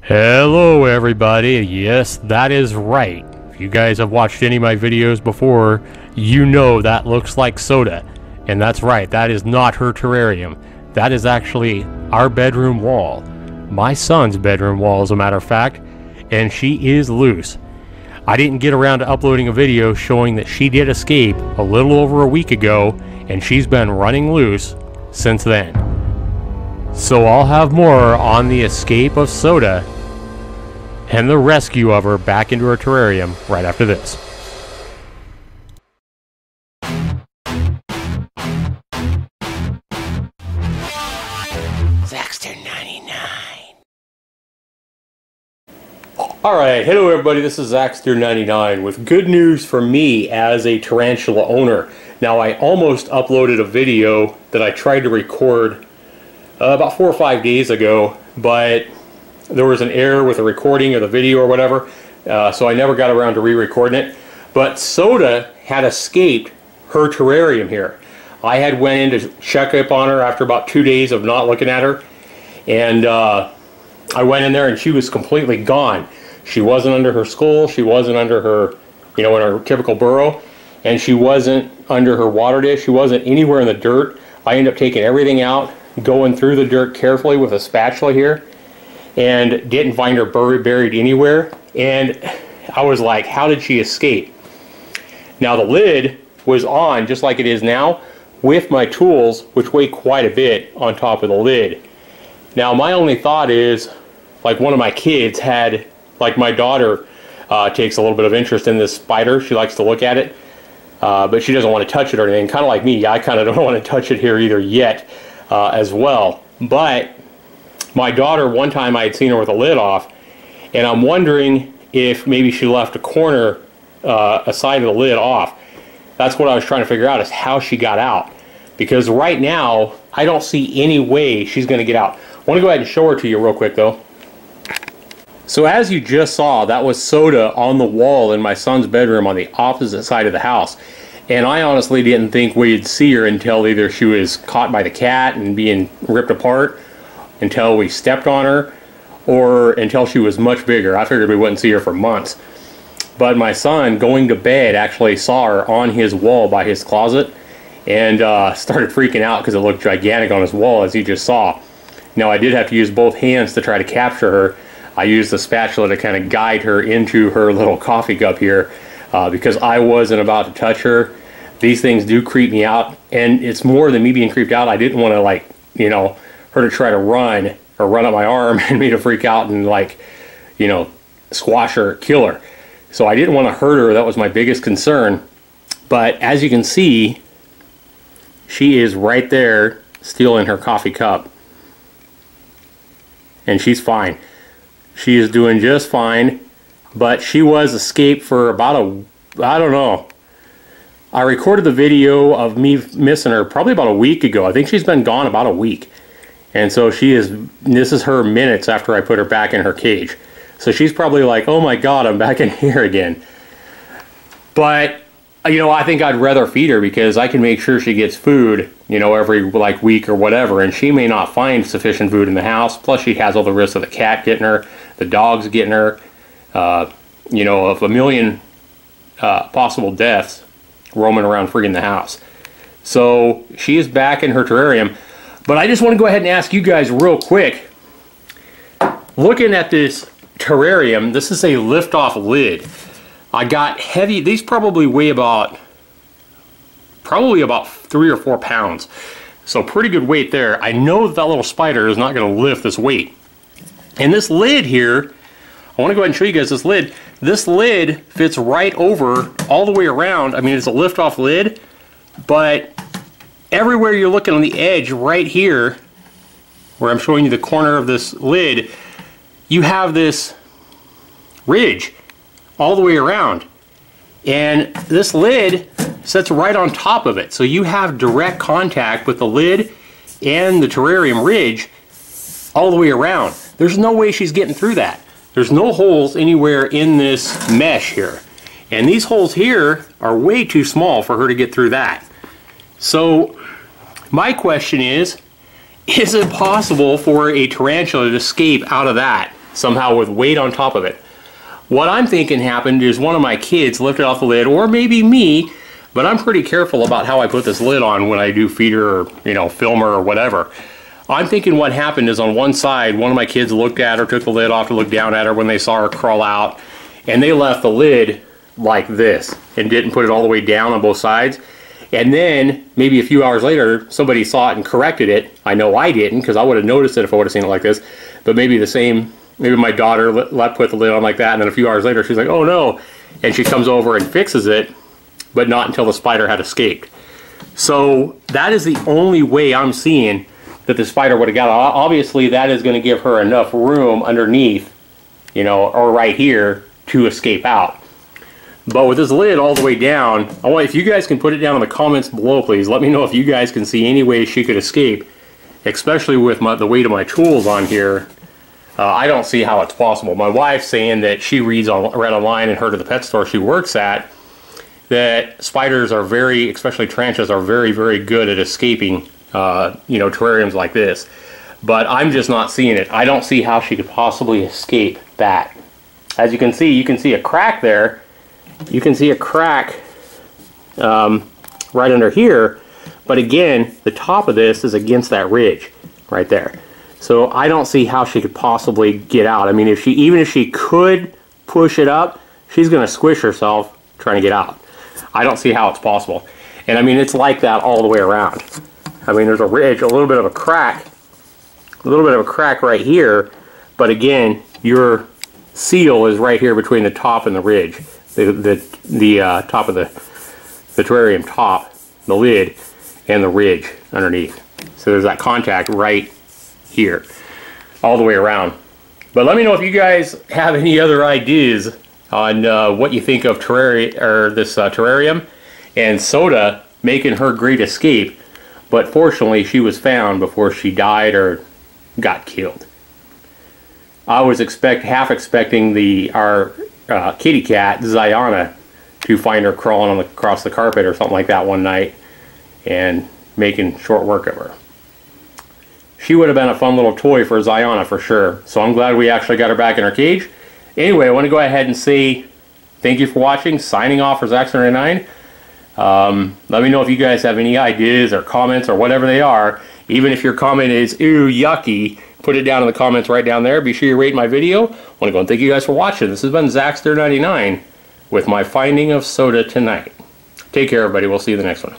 Hello everybody, yes that is right. If you guys have watched any of my videos before, you know that looks like Soda. And that's right, that is not her terrarium. That is actually our bedroom wall. My son's bedroom wall as a matter of fact, and she is loose. I didn't get around to uploading a video showing that she did escape a little over a week ago, and she's been running loose since then. So I'll have more on the escape of Soda and the rescue of her back into her terrarium right after this. Zaxter99. Alright, hello everybody, this is Zaxter99 with good news for me as a tarantula owner. Now I almost uploaded a video that I tried to record about 4 or 5 days ago, but there was an error with the recording of the video or whatever, so I never got around to re-recording it. But Soda had escaped her terrarium here. I had went in to check up on her after about 2 days of not looking at her, and I went in there and she was completely gone. She wasn't under her skull, she wasn't under her, in her typical burrow, and she wasn't under her water dish, she wasn't anywhere in the dirt. I ended up taking everything out, going through the dirt carefully with a spatula here, and didn't find her buried anywhere. And I was like, how did she escape? Now the lid was on just like it is now with my tools, which weigh quite a bit on top of the lid. Now my only thought is, like, one of my kids had, like, my daughter takes a little bit of interest in this spider. She likes to look at it, but she doesn't want to touch it or anything. Kind of like me, I kind of don't want to touch it here either yet as well. But my daughter, one time I had seen her with the lid off, and I'm wondering if maybe she left a corner, a side of the lid off. That's what I was trying to figure out, is how she got out. Because right now, I don't see any way she's going to get out. I want to go ahead and show her to you real quick though. So as you just saw, that was Soda on the wall in my son's bedroom on the opposite side of the house. And I honestly didn't think we'd see her until either she was caught by the cat and being ripped apart, until we stepped on her, or until she was much bigger. I figured we wouldn't see her for months. But my son, going to bed, actually saw her on his wall by his closet, and started freaking out because it looked gigantic on his wall, as you just saw. Now I did have to use both hands to try to capture her. I used the spatula to kind of guide her into her little coffee cup here, because I wasn't about to touch her. These things do creep me out, and it's more than me being creeped out. I didn't want to, like, her to try to run or run up my arm and me to freak out and, like, squash her, kill her. So I didn't want to hurt her. That was my biggest concern. But as you can see, she is right there still in her coffee cup, and she's fine. She is doing just fine, but she was escaped for about I don't know. I recorded the video of me missing her probably about a week ago. I think she's been gone about a week. And so this is her minutes after I put her back in her cage. So she's probably like, oh my God, I'm back in here again. But, I think I'd rather feed her, because I can make sure she gets food, every week or whatever. And she may not find sufficient food in the house. Plus she has all the risks of the cat getting her, the dogs getting her, of a million possible deaths roaming around freaking the house. So she is back in her terrarium. But I just want to go ahead and ask you guys real quick, looking at this terrarium, this is a lift-off lid. I got heavy, these probably weigh about 3 or 4 pounds. So pretty good weight there. I know that little spider is not going to lift this weight. And this lid here, I want to go ahead and show you guys this lid. This lid fits right over all the way around. I mean, it's a lift-off lid, but everywhere you're looking on the edge right here, where I'm showing you the corner of this lid, you have this ridge all the way around. And this lid sits right on top of it. So you have direct contact with the lid and the terrarium ridge all the way around. There's no way she's getting through that. There's no holes anywhere in this mesh here. And these holes here are way too small for her to get through that. So my question is it possible for a tarantula to escape out of that? somehow with weight on top of it. What I'm thinking happened is one of my kids lifted off the lid, or maybe me, but I'm pretty careful about how I put this lid on when I do feeder or, you know, filmer or whatever. I'm thinking what happened is on one side, one of my kids looked at her, took the lid off to look down at her when they saw her crawl out, and they left the lid like this and didn't put it all the way down on both sides. And then maybe a few hours later, somebody saw it and corrected it. I know I didn't, because I would have noticed it if I would have seen it like this. But maybe the same, maybe my daughter put the lid on like that, and then a few hours later she's like, oh no, and she comes over and fixes it, but not until the spider had escaped. So that is the only way I'm seeing that the spider would have got out. Obviously that is going to give her enough room underneath, you know, or right here to escape out. But with this lid all the way down, if you guys can put it down in the comments below, please. Let me know if you guys can see any way she could escape, especially with the weight of my tools on here. I don't see how it's possible. My wife's saying that she read online and heard at the pet store she works at that spiders are especially tarantulas, are very, very good at escaping, you know, terrariums like this. But I'm just not seeing it. I don't see how she could possibly escape that. As you can see a crack there. You can see a crack right under here, but again, the top of this is against that ridge right there. So I don't see how she could possibly get out. I mean, even if she could push it up, she's going to squish herself trying to get out. I don't see how it's possible. And I mean, it's like that all the way around. I mean, there's a ridge, a little bit of a crack right here, but again, your seal is right here between the top and the ridge. The top of the terrarium top, the lid, and the ridge underneath. So there's that contact right here, all the way around. But let me know if you guys have any other ideas on what you think of this terrarium and Soda making her great escape. But fortunately, she was found before she died or got killed. I was half expecting our kitty cat, Ziana, to find her crawling across the carpet or something like that one night and making short work of her. She would have been a fun little toy for Ziana for sure. So I'm glad we actually got her back in her cage. Anyway, I want to go ahead and say thank you for watching. Signing off for Zax99. Let me know if you guys have any ideas or comments or whatever they are. Even if your comment is, ew, yucky, put it down in the comments right down there. Be sure you rate my video. I want to go and thank you guys for watching. This has been Zax99 with my finding of Soda tonight. Take care, everybody. We'll see you in the next one.